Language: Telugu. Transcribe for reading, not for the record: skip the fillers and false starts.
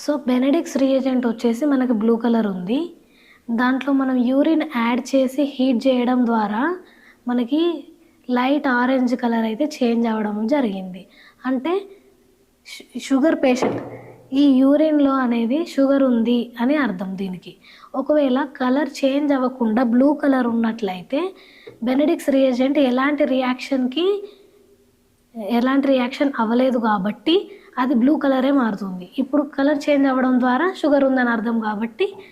సో, బెనెడిక్ట్స్ రియేజెంట్ వచ్చేసి మనకి బ్లూ కలర్ ఉంది. దాంట్లో మనం యూరిన్ యాడ్ చేసి హీట్ చేయడం ద్వారా మనకి లైట్ ఆరెంజ్ కలర్ అయితే చేంజ్ అవ్వడం జరిగింది. అంటే షుగర్ పేషెంట్ ఈ యూరిన్‌లో అనేది షుగర్ ఉంది అని అర్థం దీనికి. ఒకవేళ కలర్ చేంజ్ అవ్వకుండా బ్లూ కలర్ ఉన్నట్లయితే బెనెడిక్ట్స్ రియేజెంట్ ఎలాంటి రియాక్షన్ అవ్వలేదు కాబట్టి అది బ్లూ కలరే మారుతుంది. ఇప్పుడు కలర్ చేంజ్ అవ్వడం ద్వారా షుగర్ ఉందని అర్థం కాబట్టి